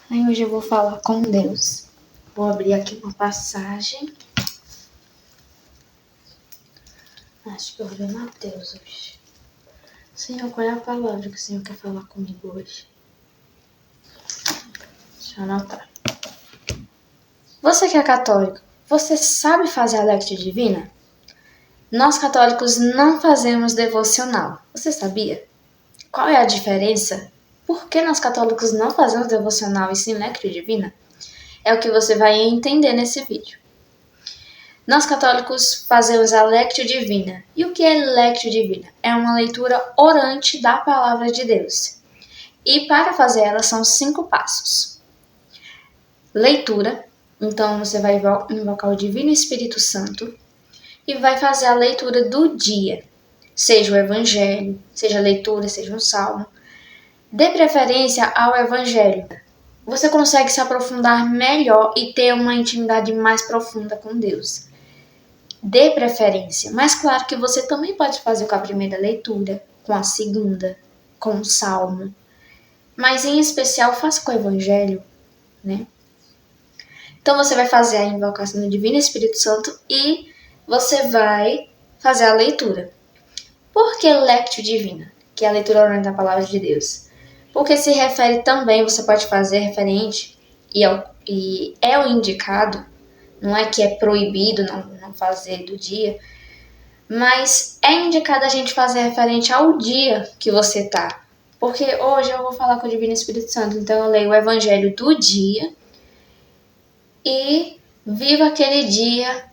Aí hoje eu vou falar com Deus. Vou abrir aqui uma passagem. Acho que eu vou ver Mateus hoje. Senhor, qual é a palavra que o Senhor quer falar comigo hoje? Deixa eu anotar. Você que é católico, você sabe fazer a Lectio Divina? Nós católicos não fazemos devocional. Você sabia? Qual é a diferença? Por que nós católicos não fazemos devocional e sim Lectio Divina? É o que você vai entender nesse vídeo. Nós católicos fazemos a Lectio Divina. E o que é Lectio Divina? É uma leitura orante da Palavra de Deus. E para fazer ela são 5 passos. Leitura. Então você vai invocar o Divino Espírito Santo e vai fazer a leitura do dia. Seja o Evangelho, seja a leitura, seja um salmo. Dê preferência ao Evangelho. Você consegue se aprofundar melhor e ter uma intimidade mais profunda com Deus. Dê preferência, mas claro que você também pode fazer com a primeira leitura, com a segunda, com o salmo. Mas em especial faça com o Evangelho, né? Então você vai fazer a invocação do Divino Espírito Santo e você vai fazer a leitura. Por que Lectio Divina? Que é a leitura orante da Palavra de Deus. Porque se refere também, você pode fazer referente, e é o indicado, não é que é proibido não fazer do dia, mas é indicado a gente fazer referente ao dia que você tá. Porque hoje eu vou falar com o Divino Espírito Santo, então eu leio o Evangelho do dia e vivo aquele dia.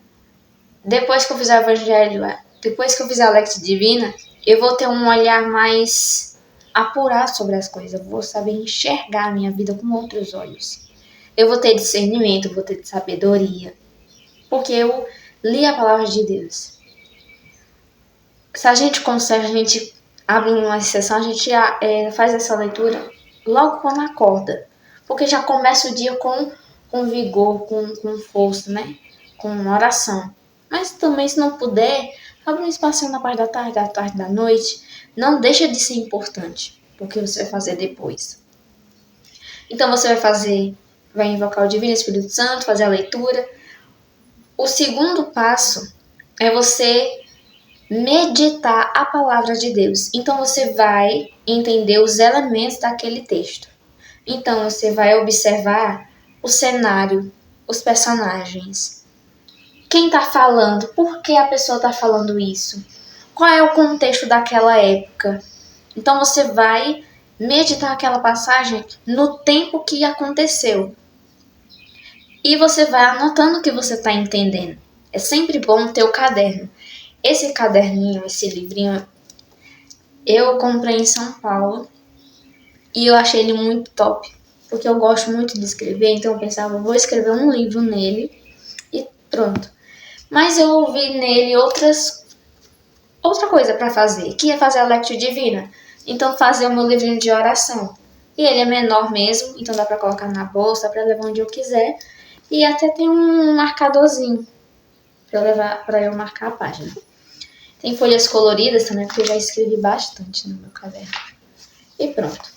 Depois que eu fizer o Evangelho, depois que eu fizer a Lectio Divina, eu vou ter um olhar mais apurado sobre as coisas. Eu vou saber enxergar a minha vida com outros olhos. Eu vou ter discernimento, vou ter sabedoria. Porque eu li a Palavra de Deus. Se a gente consegue, a gente abre uma exceção, a gente faz essa leitura logo quando acorda. Porque já começa o dia com vigor, com força, né? Com oração. Mas também, se não puder, abre um espacinho na parte da tarde, da noite. Não deixa de ser importante, porque você vai fazer depois. Então você vai invocar o Divino Espírito Santo, fazer a leitura. O segundo passo é você meditar a palavra de Deus. Então você vai entender os elementos daquele texto. Então você vai observar o cenário, os personagens. Quem está falando? Por que a pessoa está falando isso? Qual é o contexto daquela época? Então você vai meditar aquela passagem no tempo que aconteceu. E você vai anotando o que você está entendendo. É sempre bom ter o caderno. Esse caderninho, esse livrinho, eu comprei em São Paulo e eu achei ele muito top. Porque eu gosto muito de escrever, então eu pensava, vou escrever um livro nele e pronto. Mas eu ouvi nele outra coisa para fazer, que é fazer a Lectio Divina. Então fazer o meu livrinho de oração. E ele é menor mesmo, então dá para colocar na bolsa, para levar onde eu quiser. E até tem um marcadorzinho para eu marcar a página. Tem folhas coloridas também, porque eu já escrevi bastante no meu caderno. E pronto.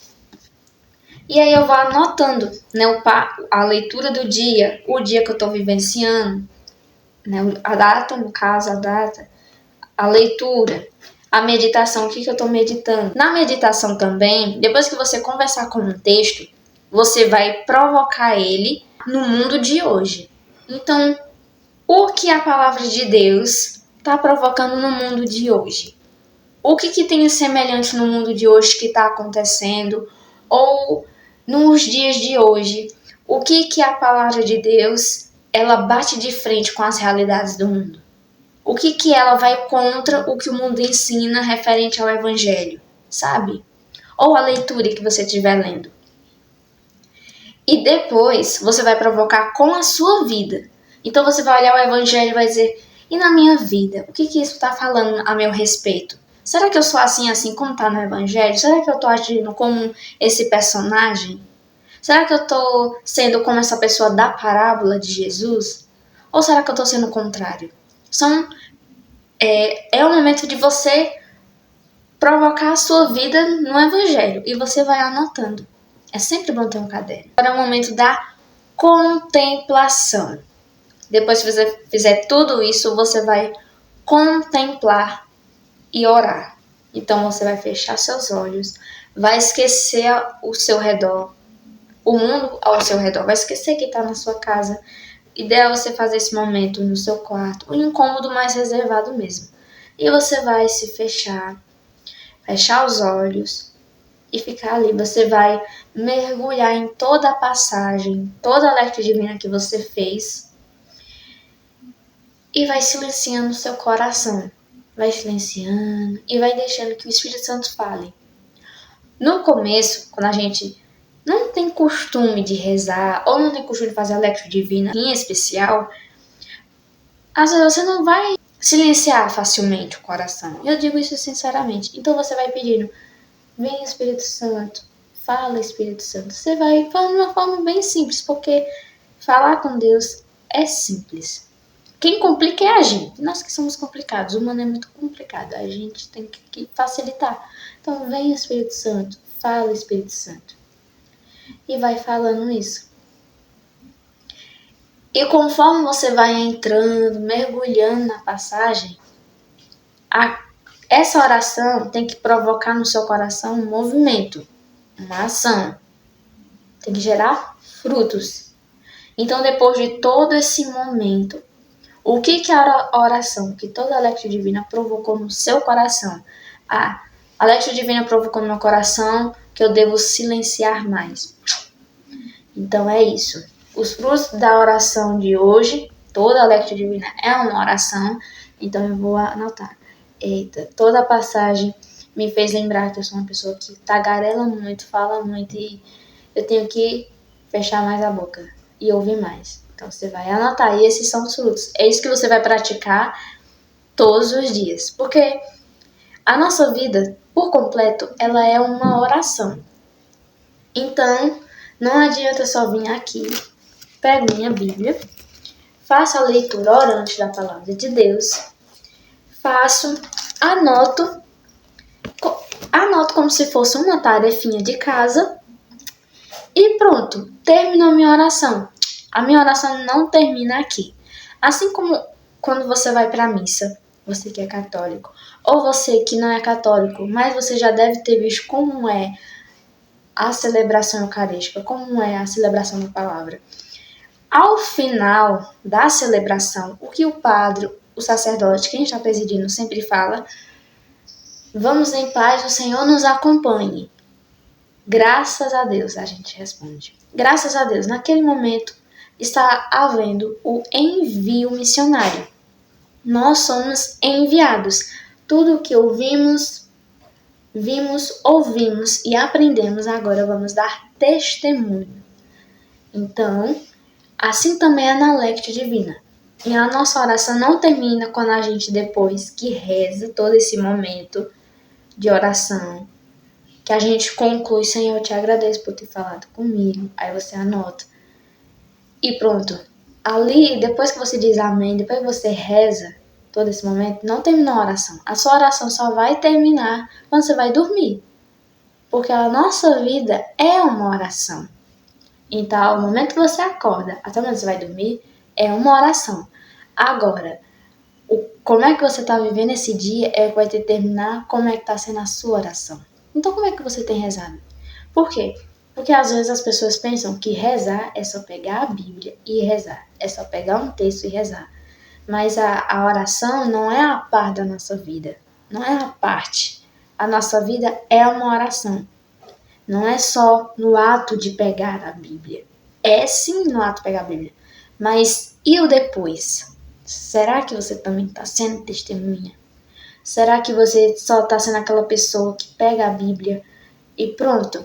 E aí eu vou anotando, né, a leitura do dia, o dia que eu estou vivenciando, né, a data, no caso, a leitura, a meditação, o que eu estou meditando. Na meditação também, depois que você conversar com um texto, você vai provocar ele no mundo de hoje. Então, o que a palavra de Deus está provocando no mundo de hoje? O que tem de semelhante no mundo de hoje que está acontecendo? Ou nos dias de hoje? O que a palavra de Deus ela bate de frente com as realidades do mundo? O que ela vai contra o que o mundo ensina referente ao Evangelho? Sabe? Ou a leitura que você estiver lendo. E depois você vai provocar com a sua vida. Então você vai olhar o Evangelho e vai dizer, e na minha vida? O que isso está falando a meu respeito? Será que eu sou assim como está no Evangelho? Será que eu estou agindo como esse personagem? Será que eu estou sendo como essa pessoa da parábola de Jesus? Ou será que eu estou sendo o contrário? É o momento de você provocar a sua vida no Evangelho. E você vai anotando. É sempre bom ter um caderno. Agora é o momento da contemplação. Depois que você fizer tudo isso, você vai contemplar e orar. Então você vai fechar seus olhos, vai esquecer o seu redor, o mundo ao seu redor, vai esquecer que está na sua casa. Ideal é você fazer esse momento no seu quarto, um incômodo mais reservado mesmo. E você vai se fechar os olhos e ficar ali. Você vai mergulhar em toda a passagem, toda a lectura divina que você fez e vai silenciando o seu coração. Vai silenciando e vai deixando que o Espírito Santo fale. No começo, quando a gente não tem costume de rezar ou não tem costume de fazer a lectura divina em especial, às vezes você não vai silenciar facilmente o coração. Eu digo isso sinceramente. Então você vai pedindo, vem Espírito Santo, fala Espírito Santo. Você vai falando de uma forma bem simples, porque falar com Deus é simples. Quem complica é a gente. Nós que somos complicados. O humano é muito complicado. A gente tem que facilitar. Então vem Espírito Santo, fala Espírito Santo. E vai falando isso. E conforme você vai entrando, mergulhando na passagem, essa oração tem que provocar no seu coração um movimento, uma ação. Tem que gerar frutos. Então, depois de todo esse momento, o que a oração, que toda a lectura divina provocou no seu coração? A lectura divina provocou no meu coração que eu devo silenciar mais. Então, é isso. Os frutos da oração de hoje, toda a lectura divina é uma oração, então eu vou anotar. Eita, toda a passagem me fez lembrar que eu sou uma pessoa que tagarela muito, fala muito e eu tenho que fechar mais a boca e ouvir mais. Então você vai anotar e esses são os frutos. É isso que você vai praticar todos os dias. Porque a nossa vida, por completo, ela é uma oração. Então, não adianta só vir aqui, pego minha Bíblia, faço a leitura orante da palavra de Deus, anoto como se fosse uma tarefinha de casa e pronto, terminou minha oração. A minha oração não termina aqui. Assim como quando você vai para a missa, você que é católico, ou você que não é católico, mas você já deve ter visto como é a celebração eucarística, como é a celebração da palavra. Ao final da celebração, o que o padre, o sacerdote, quem está presidindo sempre fala, vamos em paz, o Senhor nos acompanhe. Graças a Deus, a gente responde. Graças a Deus, naquele momento está havendo o envio missionário. Nós somos enviados. Tudo o que ouvimos, vimos, ouvimos e aprendemos, agora vamos dar testemunho. Então, assim também é na lectio divina. E a nossa oração não termina quando a gente, depois que reza todo esse momento de oração, que a gente conclui, Senhor, eu te agradeço por ter falado comigo. Aí você anota. E pronto. Ali, depois que você diz amém, depois que você reza todo esse momento, não terminou a oração. A sua oração só vai terminar quando você vai dormir. Porque a nossa vida é uma oração. Então, o momento que você acorda, até o momento que você vai dormir, é uma oração. Agora, como é que você está vivendo esse dia é o que vai determinar como é que está sendo a sua oração. Então, como é que você tem rezado? Por quê? Porque às vezes as pessoas pensam que rezar é só pegar a Bíblia e rezar. É só pegar um texto e rezar. Mas a oração não é a parte da nossa vida. Não é a parte. A nossa vida é uma oração. Não é só no ato de pegar a Bíblia. É sim no ato de pegar a Bíblia. Mas e o depois? Será que você também está sendo testemunha? Será que você só está sendo aquela pessoa que pega a Bíblia e pronto?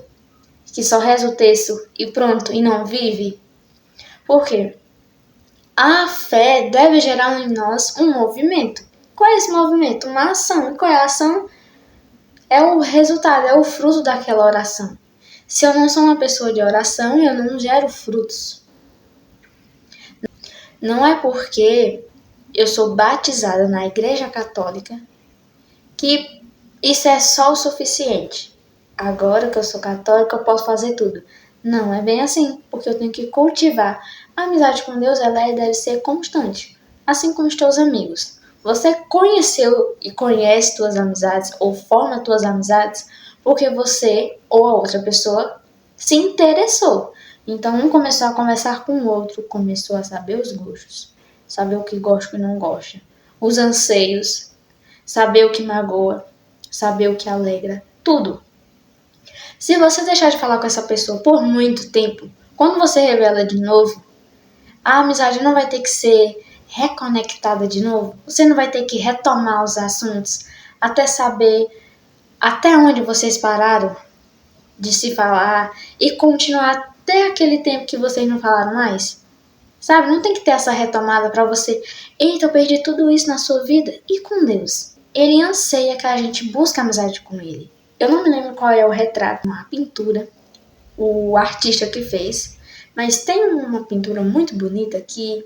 Que só reza o texto e pronto, e não vive? Por quê? A fé deve gerar em nós um movimento. Qual é esse movimento? Uma ação. E qual é a ação? É o resultado, é o fruto daquela oração. Se eu não sou uma pessoa de oração, eu não gero frutos. Não é porque eu sou batizada na Igreja Católica que isso é só o suficiente. agora que eu sou católica, eu posso fazer tudo. Não, é bem assim, porque eu tenho que cultivar. A amizade com Deus, ela deve ser constante, assim como os teus amigos. Você conheceu e conhece tuas amizades, ou forma tuas amizades, porque você ou a outra pessoa se interessou. Então, um começou a conversar com o outro, começou a saber os gostos, saber o que gosta e não gosta, os anseios, saber o que magoa, saber o que alegra, tudo. Se você deixar de falar com essa pessoa por muito tempo, quando você revela de novo, a amizade não vai ter que ser reconectada de novo. Você não vai ter que retomar os assuntos até saber até onde vocês pararam de se falar e continuar até aquele tempo que vocês não falaram mais. Sabe, não tem que ter essa retomada para você. Eita, eu perdi tudo isso na sua vida. E com Deus? Ele anseia que a gente busque amizade com Ele. Eu não me lembro qual é o retrato, uma pintura, o artista que fez, mas tem uma pintura muito bonita que,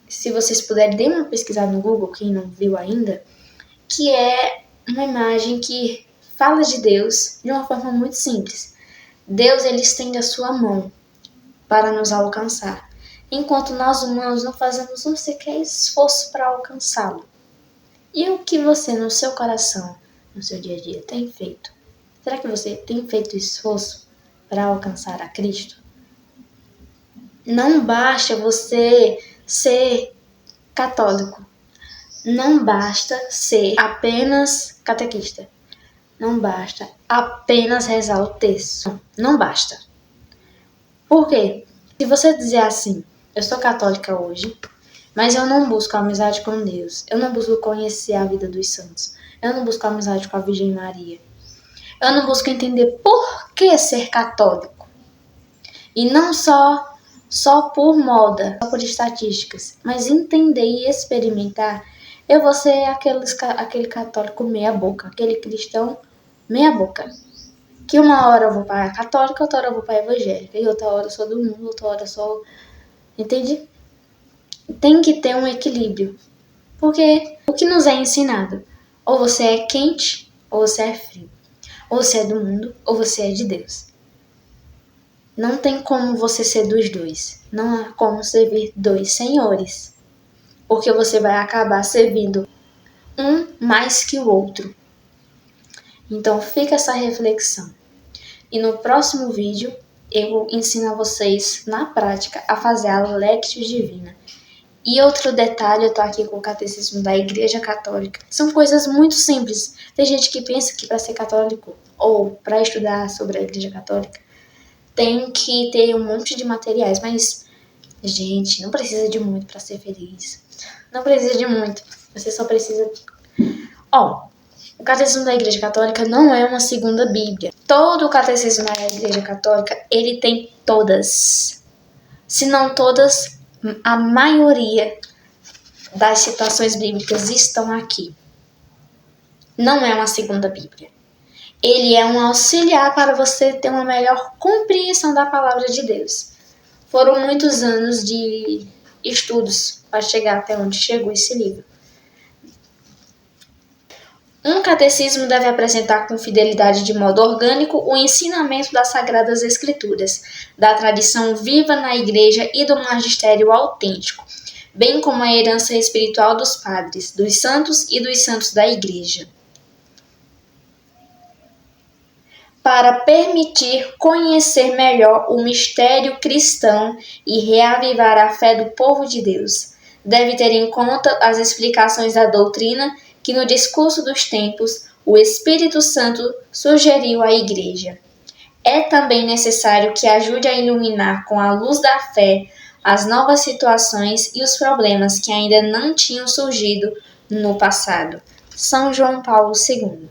se vocês puderem, dêem uma pesquisada no Google, quem não viu ainda, que é uma imagem que fala de Deus de uma forma muito simples. Deus, ele estende a sua mão para nos alcançar, enquanto nós humanos não fazemos um sequer esforço para alcançá-lo. E o que você, no seu coração, no seu dia a dia, tem feito? Será que você tem feito esforço para alcançar a Cristo? Não basta você ser católico. Não basta ser apenas catequista. Não basta apenas rezar o texto. Não basta. Por quê? Se você dizer assim, eu sou católica hoje, mas eu não busco amizade com Deus. Eu não busco conhecer a vida dos santos. Eu não busco amizade com a Virgem Maria. Eu não busco entender por que ser católico. E não só por moda, só por estatísticas, mas entender e experimentar. Eu vou ser aquele católico meia boca, aquele cristão meia boca. Que uma hora eu vou para a católica, outra hora eu vou para a evangélica, e outra hora eu sou do mundo, outra hora eu sou... Entende? Tem que ter um equilíbrio. Porque o que nos é ensinado? Ou você é quente, ou você é frio. Ou você é do mundo, ou você é de Deus. Não tem como você ser dos dois. Não há como servir dois senhores. Porque você vai acabar servindo um mais que o outro. Então fica essa reflexão. E no próximo vídeo eu ensino a vocês na prática a fazer a Lectio Divina. E outro detalhe, eu tô aqui com o Catecismo da Igreja Católica. São coisas muito simples. Tem gente que pensa que para ser católico ou para estudar sobre a Igreja Católica tem que ter um monte de materiais, mas, gente, não precisa de muito para ser feliz. Não precisa de muito. Você só precisa... O Catecismo da Igreja Católica não é uma segunda Bíblia. Todo o Catecismo da Igreja Católica, ele tem todas. Se não todas, a maioria das citações bíblicas estão aqui. Não é uma segunda Bíblia. Ele é um auxiliar para você ter uma melhor compreensão da palavra de Deus. Foram muitos anos de estudos para chegar até onde chegou esse livro. Um catecismo deve apresentar com fidelidade de modo orgânico o ensinamento das Sagradas Escrituras, da tradição viva na Igreja e do magistério autêntico, bem como a herança espiritual dos padres, dos santos e dos santos da Igreja. Para permitir conhecer melhor o mistério cristão e reavivar a fé do povo de Deus, deve ter em conta as explicações da doutrina que no discurso dos tempos o Espírito Santo sugeriu à Igreja. É também necessário que ajude a iluminar com a luz da fé as novas situações e os problemas que ainda não tinham surgido no passado. São João Paulo II.